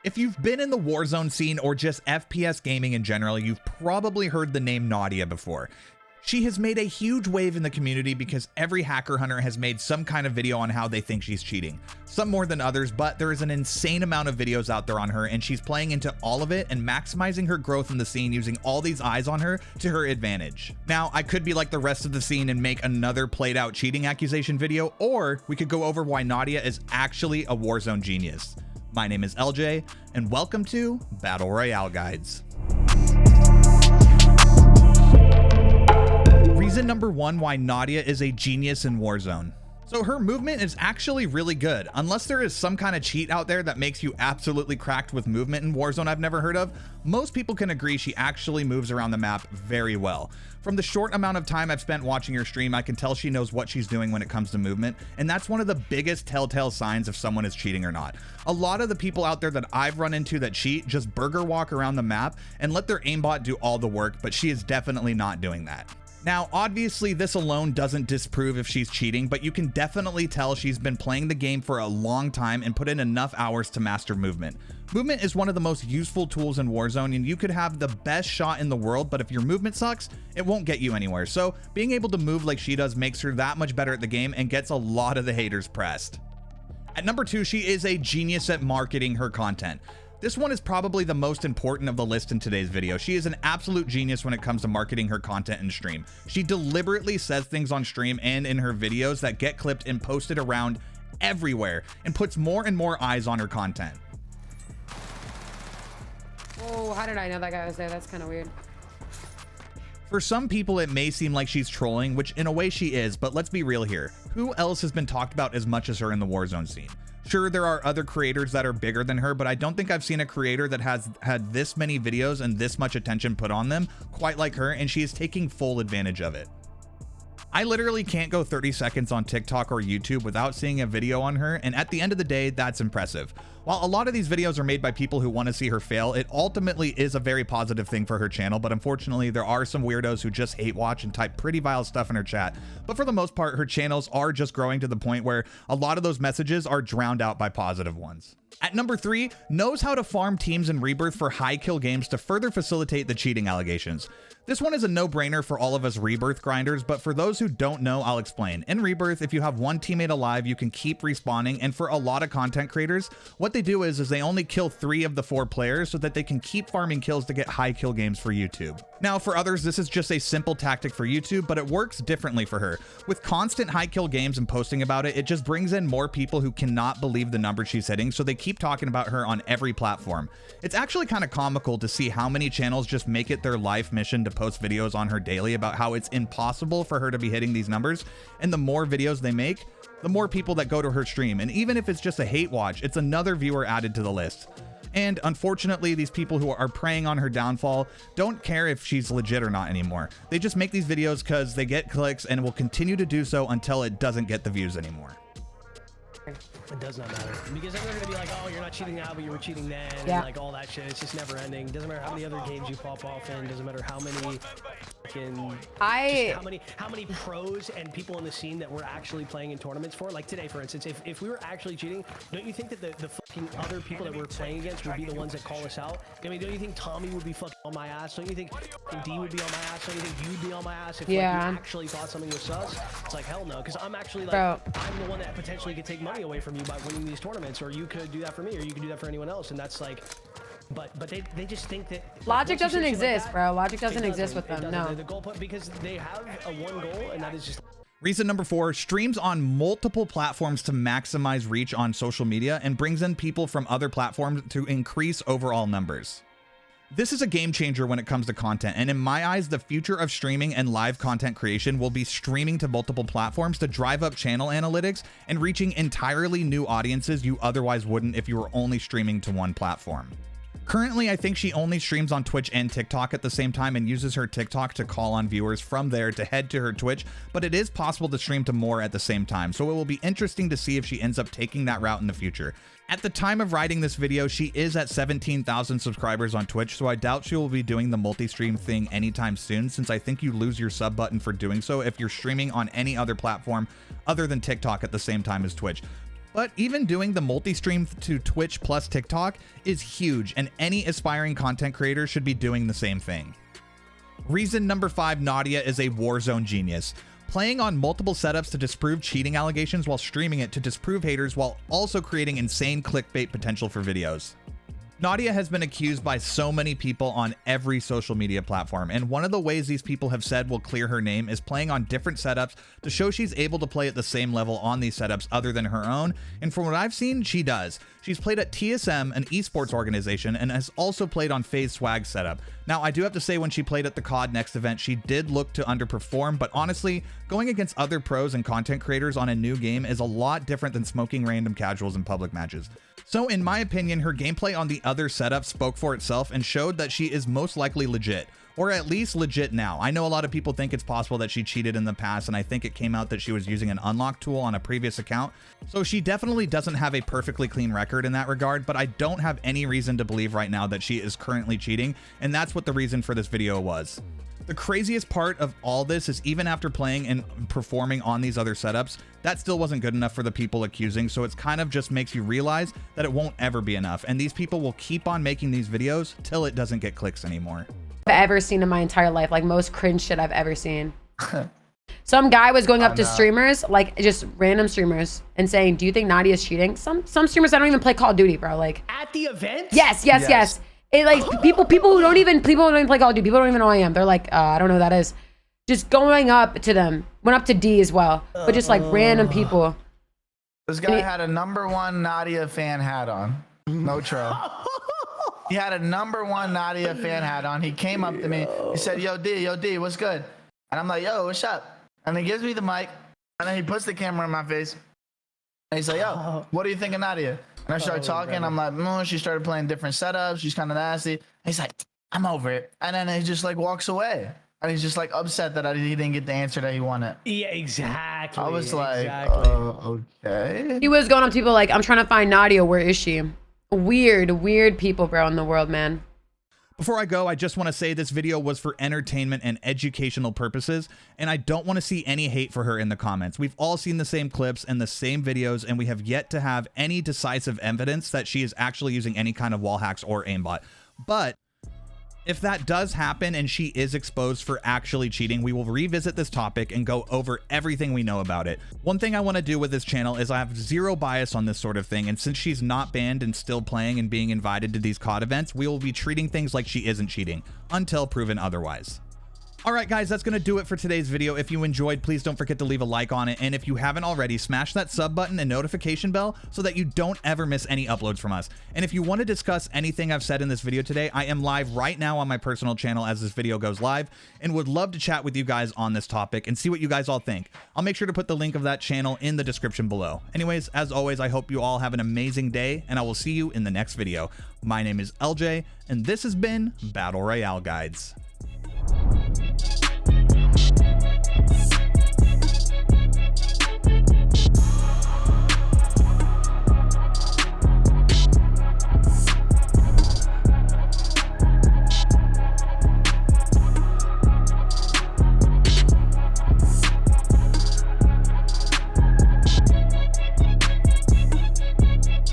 If you've been in the Warzone scene or just FPS gaming in general, you've probably heard the name Nadia before. She has made a huge wave in the community because every hacker hunter has made some kind of video on how they think she's cheating. Some more than others, but there is an insane amount of videos out there on her, and she's playing into all of it and maximizing her growth in the scene using all these eyes on her to her advantage. Now, I could be like the rest of the scene and make another played out cheating accusation video, or we could go over why Nadia is actually a Warzone genius. My name is LJ, and welcome to Battle Royale Guides. Reason number one why Nadia is a genius in Warzone. So her movement is actually really good. Unless there is some kind of cheat out there that makes you absolutely cracked with movement in Warzone I've never heard of, most people can agree she actually moves around the map very well. From the short amount of time I've spent watching her stream, I can tell she knows what she's doing when it comes to movement, and that's one of the biggest telltale signs if someone is cheating or not. A lot of the people out there that I've run into that cheat just burger walk around the map and let their aimbot do all the work, but she is definitely not doing that. Now, obviously, this alone doesn't disprove if she's cheating, but you can definitely tell she's been playing the game for a long time and put in enough hours to master movement. Movement is one of the most useful tools in Warzone, and you could have the best shot in the world, but if your movement sucks, it won't get you anywhere. So being able to move like she does makes her that much better at the game and gets a lot of the haters pressed. At number 2, she is a genius at marketing her content. This one is probably the most important of the list in today's video. She is an absolute genius when it comes to marketing her content in stream. She deliberately says things on stream and in her videos that get clipped and posted around everywhere and puts more and more eyes on her content. Oh, how did I know that guy was there? That's kind of weird. For some people, it may seem like she's trolling, which in a way she is, but let's be real here. Who else has been talked about as much as her in the Warzone scene? Sure, there are other creators that are bigger than her, but I don't think I've seen a creator that has had this many videos and this much attention put on them quite like her, and she is taking full advantage of it. I literally can't go 30 seconds on TikTok or YouTube without seeing a video on her, and at the end of the day, that's impressive. While a lot of these videos are made by people who want to see her fail, it ultimately is a very positive thing for her channel, but unfortunately, there are some weirdos who just hate watch and type pretty vile stuff in her chat. But for the most part, her channels are just growing to the point where a lot of those messages are drowned out by positive ones. At number 3, knows how to farm teams in Rebirth for high kill games to further facilitate the cheating allegations. This one is a no-brainer for all of us Rebirth grinders, but for those who don't know, I'll explain. In Rebirth, if you have one teammate alive, you can keep respawning, and for a lot of content creators, what they do is they only kill 3 of the 4 players so that they can keep farming kills to get high kill games for YouTube. Now, for others, this is just a simple tactic for YouTube, but it works differently for her. With constant high kill games and posting about it, it just brings in more people who cannot believe the numbers she's hitting, so they keep talking about her on every platform. It's actually kind of comical to see how many channels just make it their life mission to post videos on her daily about how it's impossible for her to be hitting these numbers, and the more videos they make, the more people that go to her stream, and even if it's just a hate watch, it's another viewer added to the list. And unfortunately, these people who are preying on her downfall don't care if she's legit or not anymore. They just make these videos because they get clicks and will continue to do so until it doesn't get the views anymore. It does not matter, because then they're gonna be like, oh, you're not cheating now, but you were cheating then, yeah, and like all that shit. It's just never ending. Doesn't matter how many other games you pop off in. Doesn't matter how many how many pros and people in the scene that we're actually playing in tournaments for. Like today, for instance, if we were actually cheating, don't you think that the fucking other people that we're playing against would be the ones that call us out? I mean, don't you think Tommy would be fucking on my ass? Don't you think D would be on my ass? Don't you think you'd be on my ass if like, you actually thought something was sus? It's like, hell no, because I'm actually like, I'm the one that potentially could take money away from you by winning these tournaments, or you could do that for me, or you could do that for anyone else, and that's like, but they just think that logic doesn't exist, like that, bro. Logic doesn't exist with them. No, the goal point, because they have a one goal, and that is just. Reason number 4, streams on multiple platforms to maximize reach on social media and brings in people from other platforms to increase overall numbers. This is a game changer when it comes to content, and in my eyes, the future of streaming and live content creation will be streaming to multiple platforms to drive up channel analytics and reaching entirely new audiences you otherwise wouldn't if you were only streaming to one platform. Currently, I think she only streams on Twitch and TikTok at the same time and uses her TikTok to call on viewers from there to head to her Twitch, but it is possible to stream to more at the same time, so it will be interesting to see if she ends up taking that route in the future. At the time of writing this video, she is at 17,000 subscribers on Twitch, so I doubt she will be doing the multi-stream thing anytime soon, since I think you lose your sub button for doing so if you're streaming on any other platform other than TikTok at the same time as Twitch. But even doing the multi-stream to Twitch plus TikTok is huge, and any aspiring content creator should be doing the same thing. Reason number 5, Nadia is a Warzone genius. Playing on multiple setups to disprove cheating allegations while streaming it to disprove haters while also creating insane clickbait potential for videos. Nadia has been accused by so many people on every social media platform, and one of the ways these people have said will clear her name is playing on different setups to show she's able to play at the same level on these setups other than her own, and from what I've seen, she does. She's played at TSM, an esports organization, and has also played on FaZe Swag setup. Now, I do have to say when she played at the COD Next event, she did look to underperform, but honestly, going against other pros and content creators on a new game is a lot different than smoking random casuals in public matches. So in my opinion, her gameplay on the other setup spoke for itself and showed that she is most likely legit, or at least legit now. I know a lot of people think it's possible that she cheated in the past, and I think it came out that she was using an unlock tool on a previous account. So she definitely doesn't have a perfectly clean record in that regard, but I don't have any reason to believe right now that she is currently cheating, and that's what the reason for this video was. The craziest part of all this is even after playing and performing on these other setups, that still wasn't good enough for the people accusing, so it's kind of just makes you realize that it won't ever be enough, and these people will keep on making these videos till it doesn't get clicks anymore. I've ever seen in my entire life, like most cringe shit I've ever seen. Some guy was going up to streamers, like just random streamers, and saying, "Do you think Nadia's cheating?" Some streamers that don't even play Call of Duty, bro. Like at the event? Yes. It like people who don't even play Call of Duty, people don't even know who I am. They're like, I don't know who that is. Just going up to them. Went up to D as well, but just like random people. This guy had a #1 Nadia fan hat on. No troll. He had a #1 Nadia fan hat on. He came up to me. He said, yo, D, what's good? And I'm like, yo, what's up? And he gives me the mic, and then he puts the camera in my face. And he's like, yo, what do you think of Nadia? And I started talking. I'm like, she started playing different setups. She's kind of nasty. And he's like, I'm over it. And then he just like walks away. And he's just like upset that he didn't get the answer that he wanted. Yeah, exactly. I was like, okay. He was going up to people like, I'm trying to find Nadia. Where is she? Weird people, bro, in the world, man. Before I go, I just want to say this video was for entertainment and educational purposes, and I don't want to see any hate for her in the comments. We've all seen the same clips and the same videos, and we have yet to have any decisive evidence that she is actually using any kind of wall hacks or aimbot. But if that does happen and she is exposed for actually cheating, we will revisit this topic and go over everything we know about it. One thing I want to do with this channel is I have zero bias on this sort of thing, and since she's not banned and still playing and being invited to these COD events, we will be treating things like she isn't cheating until proven otherwise. All right, guys, that's going to do it for today's video. If you enjoyed, please don't forget to leave a like on it. And if you haven't already, smash that sub button and notification bell so that you don't ever miss any uploads from us. And if you want to discuss anything I've said in this video today, I am live right now on my personal channel as this video goes live and would love to chat with you guys on this topic and see what you guys all think. I'll make sure to put the link of that channel in the description below. Anyways, as always, I hope you all have an amazing day, and I will see you in the next video. My name is LJ, and this has been Battle Royale Guides.